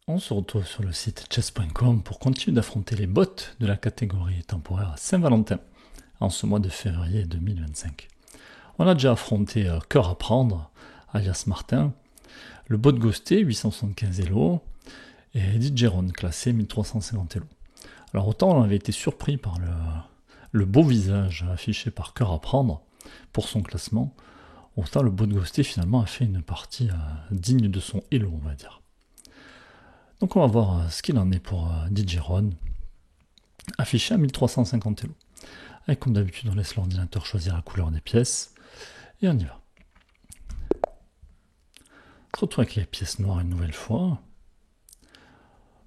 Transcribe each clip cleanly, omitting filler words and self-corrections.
On se retrouve sur le site chess.com pour continuer d'affronter les bots de la catégorie temporaire Saint-Valentin en ce mois de février 2025. On a déjà affronté Cœur à prendre, alias Martin, le bot ghosté 875 Elo et Edith Géron classé 1350 Elo. Alors autant on avait été surpris par le beau visage affiché par Cœur à prendre pour son classement, autant le bot ghosté finalement a fait une partie digne de son Elo, on va dire. Donc on va voir ce qu'il en est pour Digiron, affiché à 1350 Elo. Et comme d'habitude, on laisse l'ordinateur choisir la couleur des pièces, et on y va. On se retrouve avec les pièces noires une nouvelle fois.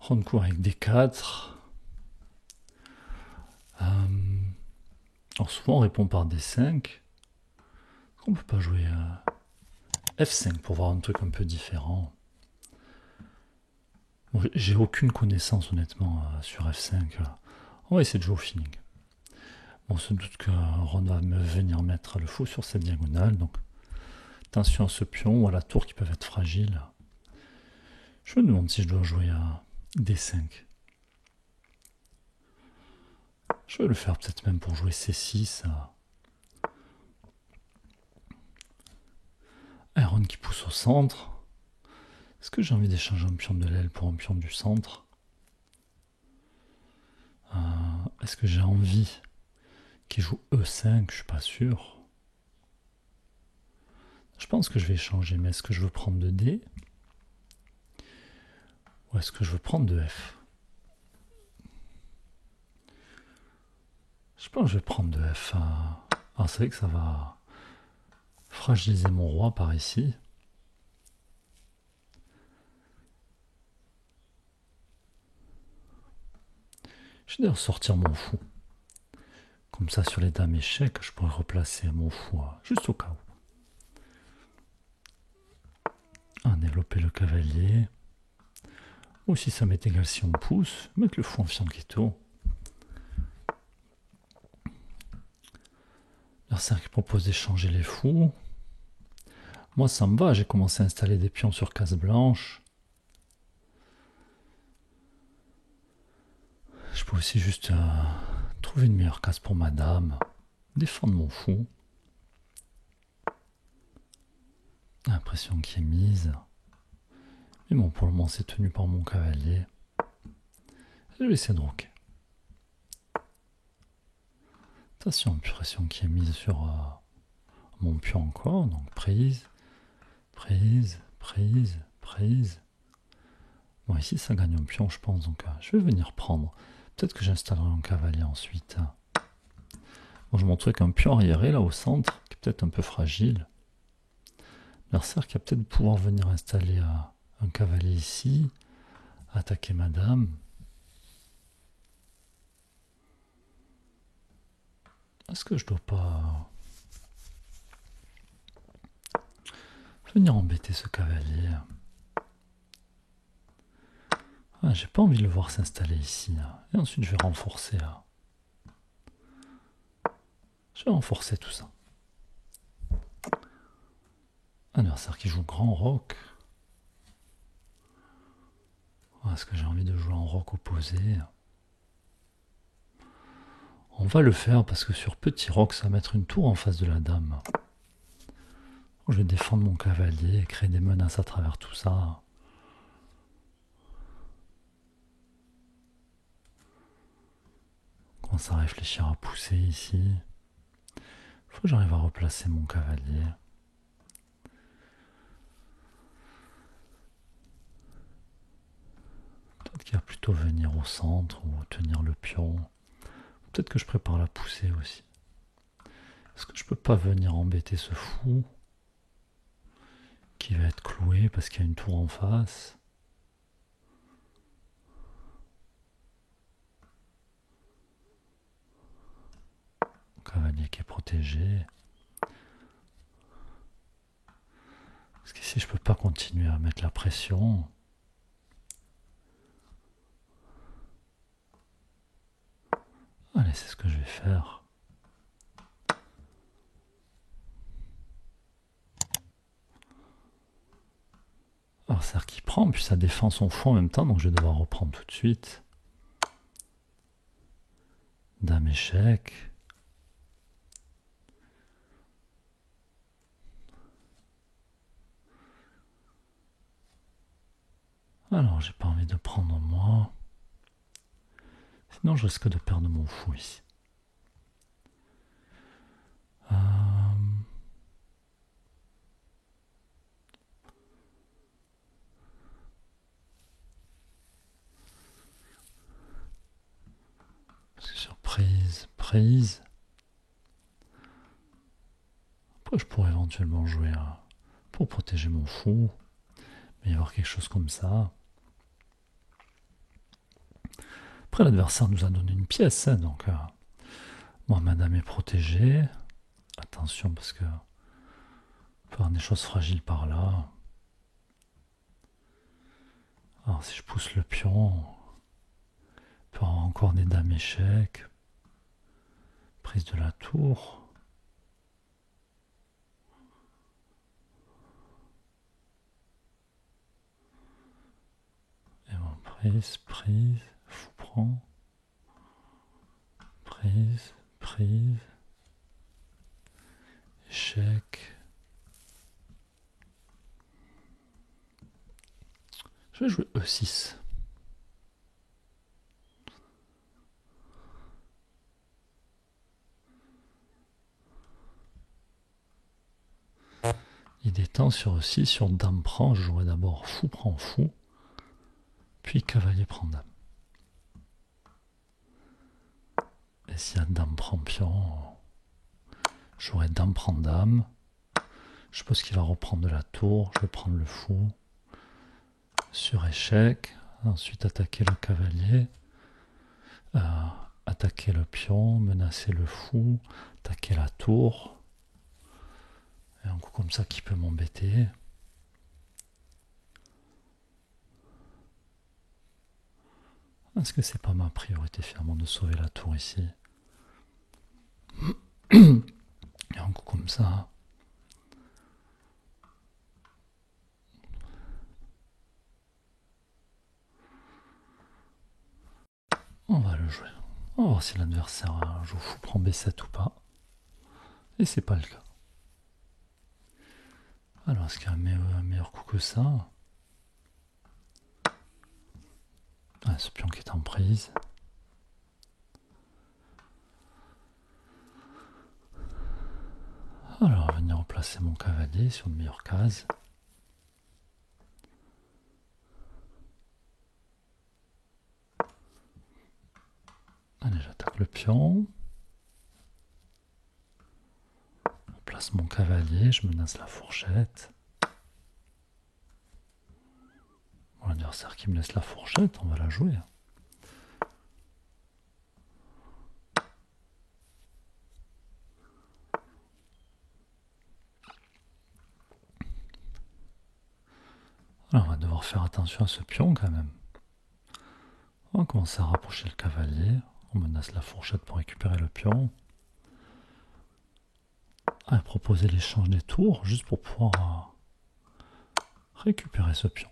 Ronde court avec D4. Alors souvent on répond par D5. On peut pas jouer F5 pour voir un truc un peu différent. Bon, j'ai aucune connaissance honnêtement sur F5. On va essayer de jouer au feeling. Bon, on se doute que Ron va me venir mettre le fou sur cette diagonale, donc attention à ce pion ou à la tour qui peuvent être fragiles. Je me demande si je dois jouer à D5. Je vais le faire peut-être même pour jouer C6. Ron qui pousse au centre. Est-ce que j'ai envie d'échanger un pion de l'aile pour un pion du centre? Est-ce que j'ai envie qu'il joue E5? Je suis pas sûr. Je pense que je vais échanger, mais est-ce que je veux prendre de D? Ou est-ce que je veux prendre de F? Je pense que je vais prendre de F. Alors c'est vrai que ça va fragiliser mon roi par ici. Je vais d'ailleurs sortir mon fou. Comme ça, sur les dames échecs, je pourrais replacer mon fou juste au cas où. Développer le cavalier. Ou si ça m'est égal, si on pousse, mettre le fou en fianchetto. L'adversaire qui propose d'échanger les fous. Moi, ça me va, j'ai commencé à installer des pions sur case blanche. Je peux aussi juste trouver une meilleure case pour ma dame. Défendre mon fou. L'impression qui est mise. Mais bon, pour le moment, c'est tenu par mon cavalier. Je vais essayer de roquer. Attention, pression qui est mise sur mon pion encore. Donc prise, prise, prise, prise. Bon, ici, ça gagne un pion, je pense. Donc je vais venir prendre. Peut-être que j'installerai un cavalier ensuite. Bon, je montrerai qu'un pion arriéré, là, au centre, qui est peut-être un peu fragile. L'adversaire qui va peut-être pouvoir venir installer un cavalier ici, attaquer ma dame. Est-ce que je dois pas venir embêter ce cavalier? J'ai pas envie de le voir s'installer ici. Et ensuite, je vais renforcer. Je vais renforcer tout ça. Un adversaire qui joue grand roc. Est-ce que j'ai envie de jouer en roc opposé? On va le faire parce que sur petit roc, ça va mettre une tour en face de la dame. Je vais défendre mon cavalier et créer des menaces à travers tout ça. On commence à réfléchir à pousser ici. Il faut que j'arrive à replacer mon cavalier. Peut-être qu'il va plutôt venir au centre ou tenir le pion. Peut-être que je prépare la poussée aussi. Est-ce que je peux pas venir embêter ce fou qui va être cloué parce qu'il y a une tour en face? Cavalier qui est protégé. Parce qu'ici je peux pas continuer à mettre la pression. Allez, c'est ce que je vais faire. Alors c'est-à-dire qu'il prend, puis ça défend son fou en même temps, donc je vais devoir reprendre tout de suite. Dame échec. Alors j'ai pas envie de prendre moi. Sinon je risque de perdre mon fou ici. Surprise, prise. Après je pourrais éventuellement jouer pour protéger mon fou. Mais il va y avoir quelque chose comme ça. Après l'adversaire nous a donné une pièce, hein, donc moi ma dame est protégée. Attention parce que on peut avoir des choses fragiles par là. Alors si je pousse le pion, on peut avoir encore des dames échecs. Prise de la tour. Et bon, prise, prise, fou prend. Prise, prise. Échec. Je vais jouer E6. Il détend sur E6, sur dame prend, je jouerai d'abord fou prend fou, puis cavalier prend dame. Et s'il y a dame prend pion, je jouerai dame prend dame. Je suppose qu'il va reprendre de la tour, je vais prendre le fou. Sur échec, ensuite attaquer le cavalier, attaquer le pion, menacer le fou, attaquer la tour. Et un coup comme ça qui peut m'embêter. Est-ce que c'est pas ma priorité finalement de sauver la tour ici? Et un coup comme ça. On va le jouer. On va voir si l'adversaire joue fou prend B7 ou pas. Et c'est pas le cas. Alors est-ce qu'il y a un meilleur coup que ça? Ah, ce pion qui est en prise. Alors, venir replacer mon cavalier sur une meilleure case. Allez, j'attaque le pion. Je place mon cavalier, je menace la fourchette. Bon, l'adversaire qui me laisse la fourchette, on va la jouer. Alors, on va devoir faire attention à ce pion quand même. On va commencer à rapprocher le cavalier. On menace la fourchette pour récupérer le pion. Ah, proposer l'échange des tours juste pour pouvoir récupérer ce pion.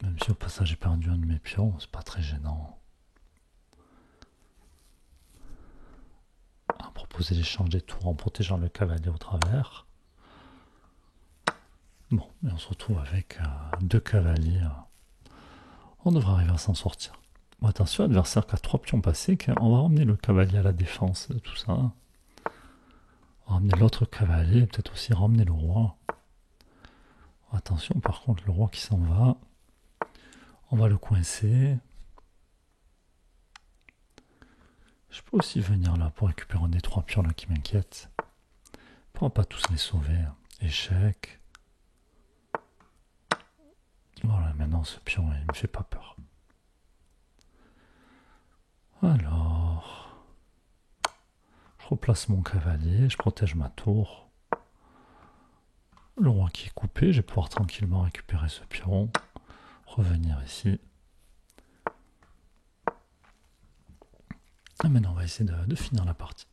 Même si au passage j'ai perdu un de mes pions, c'est pas très gênant. Ah, proposer l'échange des tours en protégeant le cavalier au travers. Bon, et on se retrouve avec deux cavaliers. On devrait arriver à s'en sortir. Bon, attention, adversaire qui a 3 pions passés, on va ramener le cavalier à la défense, tout ça. On va ramener l'autre cavalier, peut-être aussi ramener le roi. Attention, par contre, le roi qui s'en va, on va le coincer. Je peux aussi venir là pour récupérer un des 3 pions là qui m'inquiète. On ne pourra pas tous les sauver. Échec. Voilà, maintenant ce pion, il me fait pas peur. Alors, je replace mon cavalier, je protège ma tour. Le roi qui est coupé, je vais pouvoir tranquillement récupérer ce pion. Revenir ici. Et maintenant, on va essayer de finir la partie.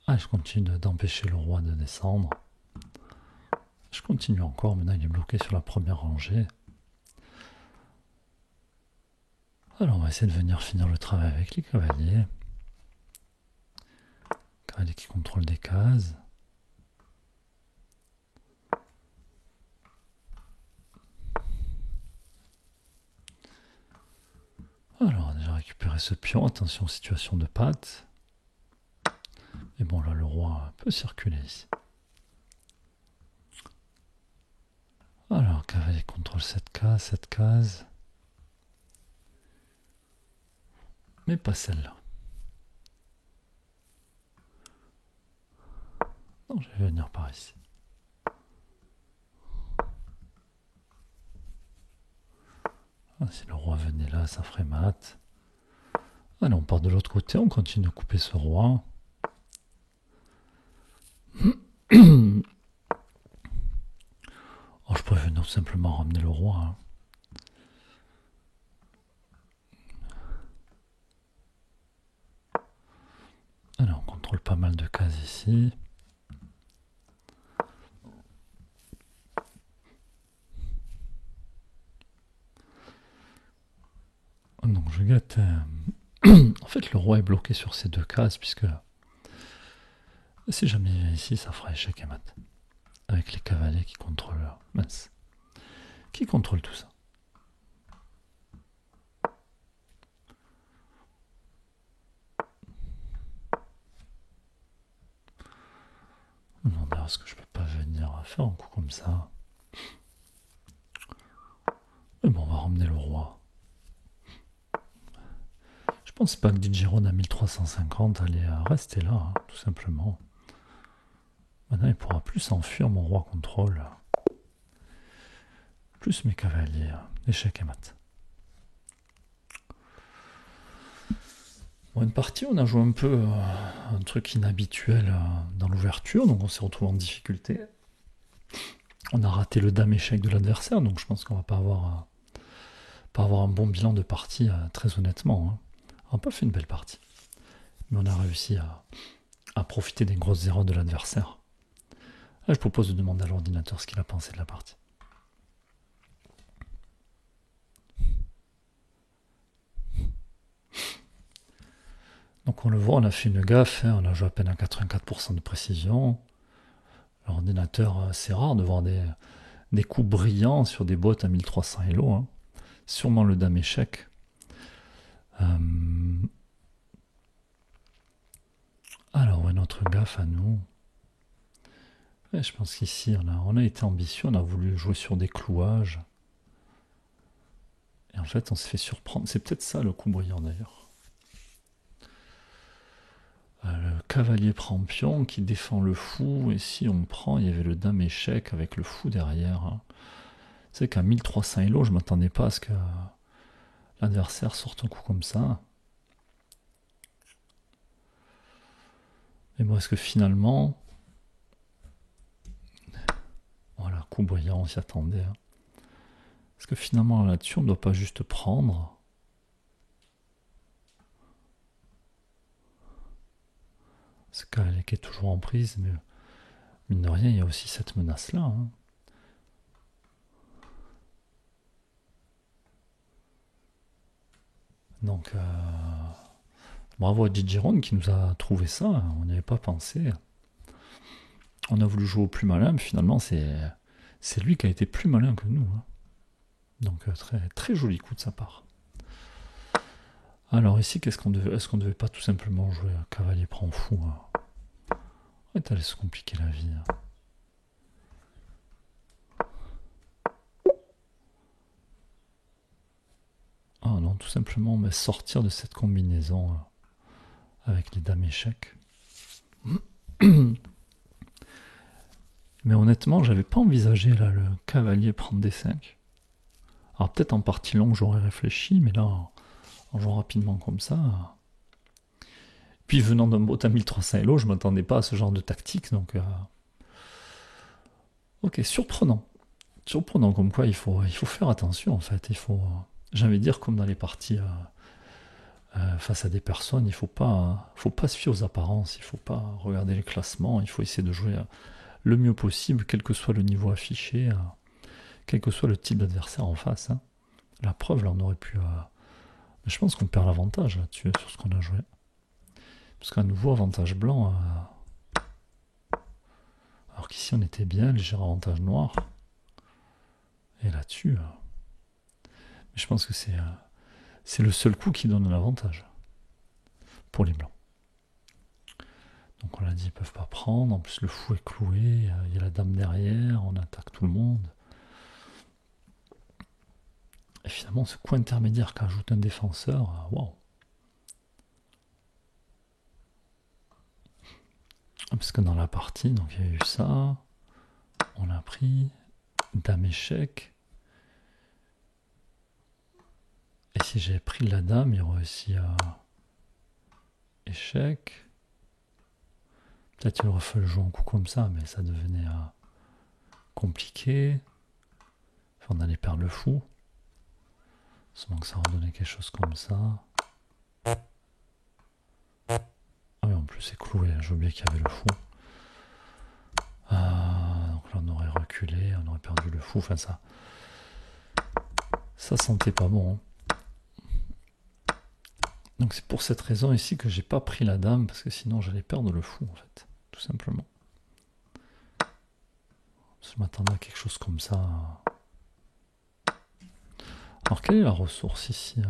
Ah, je continue d'empêcher le roi de descendre. Je continue encore, maintenant il est bloqué sur la première rangée. Alors on va essayer de venir finir le travail avec les cavaliers. Cavalier qui contrôle des cases. Alors on a déjà récupéré ce pion, attention situation de patte. Et bon là le roi peut circuler ici. Alors cavalier contrôle cette case. Mais pas celle-là. Non, je vais venir par ici. Ah, si le roi venait là, ça ferait mat. Allez, on part de l'autre côté, on continue de couper ce roi. Alors, je pourrais venir tout simplement ramener le roi. Hein. Alors, on contrôle pas mal de cases ici. Donc, je gâte. En fait, le roi est bloqué sur ces deux cases, puisque si jamais il vient ici, ça fera échec et mat. Avec les cavaliers qui contrôlent. Mince. Qui contrôle tout ça? Non, d'ailleurs, est-ce que je peux pas venir faire un coup comme ça? Mais bon, on va ramener le roi. Je pense pas que Digeron à 1350 allait rester là, hein, tout simplement. Maintenant, il pourra plus s'enfuir, mon roi contrôle. Plus mes cavaliers. Échec et mat. Bon, une partie, on a joué un peu un truc inhabituel dans l'ouverture, donc on s'est retrouvé en difficulté. On a raté le dame échec de l'adversaire, donc je pense qu'on va pas avoir un bon bilan de partie, très honnêtement. Hein. On n'a pas fait une belle partie. Mais on a réussi à profiter des grosses erreurs de l'adversaire. Là, je propose de demander à l'ordinateur ce qu'il a pensé de la partie. Donc on le voit, on a fait une gaffe, hein, on a joué à peine à 84% de précision. L'ordinateur, c'est rare de voir des coups brillants sur des bottes à 1300 Elo. Hein. Sûrement le dame échec. Alors, ouais, notre gaffe à nous. Ouais, je pense qu'ici, on a été ambitieux, on a voulu jouer sur des clouages. Et en fait, on s'est fait surprendre. C'est peut-être ça le coup brillant d'ailleurs. Le cavalier prend pion qui défend le fou. Et si on prend, il y avait le dame échec avec le fou derrière. Hein. C'est qu'à 1300 Elo, je ne m'attendais pas à ce que l'adversaire sorte un coup comme ça. Mais bon, est-ce que finalement... Voilà, coup brillant, on s'y attendait. Hein. Est-ce que finalement là-dessus, on ne doit pas juste prendre? Ce cavalier qui est toujours en prise, mais mine de rien, il y a aussi cette menace-là. Hein. Donc, bravo à Digeron qui nous a trouvé ça, on n'y avait pas pensé. On a voulu jouer au plus malin, mais finalement, c'est lui qui a été plus malin que nous. Hein. Donc, très, très joli coup de sa part. Alors ici, est-ce qu'on devait pas tout simplement jouer cavalier prend fou? Hein. Ouais, t'allais se compliquer la vie. Hein. Ah non, tout simplement mais sortir de cette combinaison avec les dames échecs. Mais honnêtement, j'avais pas envisagé là le cavalier prendre D5. Alors peut-être en partie longue j'aurais réfléchi, mais là, en jouant rapidement comme ça... Puis venant d'un bot à 1300 Elo, je m'attendais pas à ce genre de tactique, donc... Ok, surprenant. Surprenant, comme quoi il faut faire attention en fait. J'ai envie de dire, comme dans les parties face à des personnes, il faut pas se fier aux apparences, il faut pas regarder les classements, il faut essayer de jouer le mieux possible, quel que soit le niveau affiché, quel que soit le type d'adversaire en face. Hein. La preuve, là, on aurait pu... Mais je pense qu'on perd l'avantage là-dessus, sur ce qu'on a joué. Parce qu'à nouveau, avantage blanc... Alors qu'ici, on était bien, léger avantage noir. Et là-dessus... Mais je pense que c'est le seul coup qui donne l'avantage. Pour les blancs. Donc on l'a dit, ils ne peuvent pas prendre. En plus, le fou est cloué. Il y a la dame derrière. On attaque tout le monde. Et finalement, ce coup intermédiaire qu'ajoute un défenseur, waouh! Parce que dans la partie, donc il y a eu ça. On a pris dame échec. Et si j'avais pris la dame, il y aurait aussi échec. Peut-être il aurait fallu jouer un coup comme ça, mais ça devenait compliqué. Enfin, on allait perdre le fou. Seulement que ça redonnait quelque chose comme ça. Ah oui, en plus c'est cloué, j'ai oublié qu'il y avait le fou. Donc là on aurait reculé, on aurait perdu le fou, enfin ça sentait pas bon. Hein. Donc c'est pour cette raison ici que j'ai pas pris la dame, parce que sinon j'allais perdre le fou en fait, tout simplement. Je m'attendais à quelque chose comme ça. Alors quelle est la ressource ici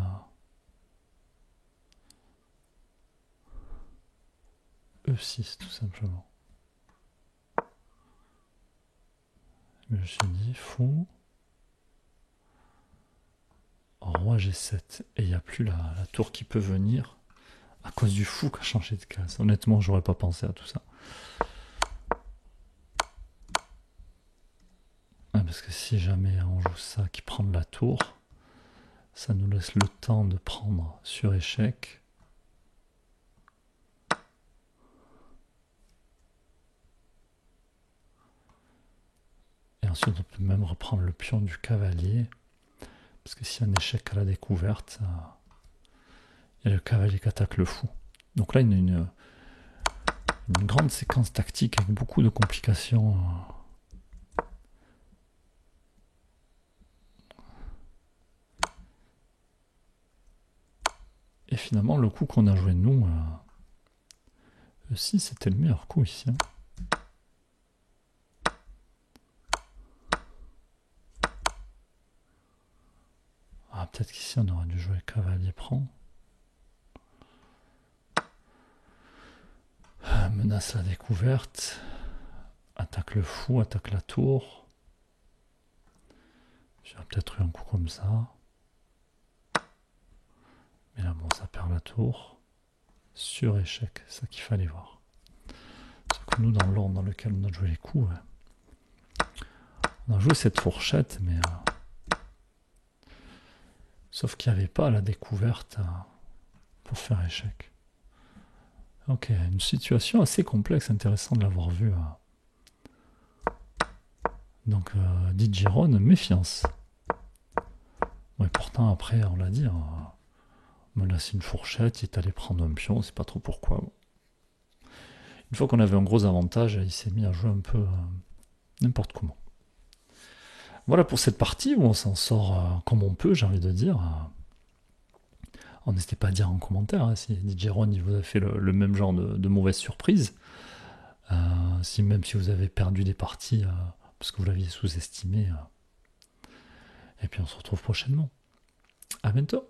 E6 tout simplement. Je me suis dit fou. Roi G7. Et il n'y a plus la tour qui peut venir à cause du fou qui a changé de case. Honnêtement, j'aurais pas pensé à tout ça. Ouais, parce que si jamais on joue ça qui prend de la tour, ça nous laisse le temps de prendre sur échec. Et ensuite, on peut même reprendre le pion du cavalier. Parce que si un échec à la découverte, il y a le cavalier qui attaque le fou. Donc là, il y a une grande séquence tactique avec beaucoup de complications. Et finalement, le coup qu'on a joué nous, E6, c'était le meilleur coup ici. Hein. Peut-être qu'ici on aurait dû jouer cavalier prend. Menace la découverte. Attaque le fou, attaque la tour. J'aurais peut-être eu un coup comme ça. Mais là bon, ça perd la tour. Sur échec, c'est ça qu'il fallait voir. Sauf que nous, dans l'ordre dans lequel on a joué les coups, on a joué cette fourchette, mais... Sauf qu'il n'y avait pas la découverte pour faire échec. Ok, une situation assez complexe, intéressant de l'avoir vu. Donc, dit Giron, méfiance. Ouais, pourtant, après, on l'a dit, menacer une fourchette, il est allé prendre un pion, on ne sait pas trop pourquoi. Une fois qu'on avait un gros avantage, il s'est mis à jouer un peu n'importe comment. Voilà pour cette partie où on s'en sort comme on peut, j'ai envie de dire. N'hésitez pas à dire en commentaire si DJ Ron il vous a fait le même genre de mauvaise surprise. Même si vous avez perdu des parties parce que vous l'aviez sous-estimé. Et puis on se retrouve prochainement. À bientôt.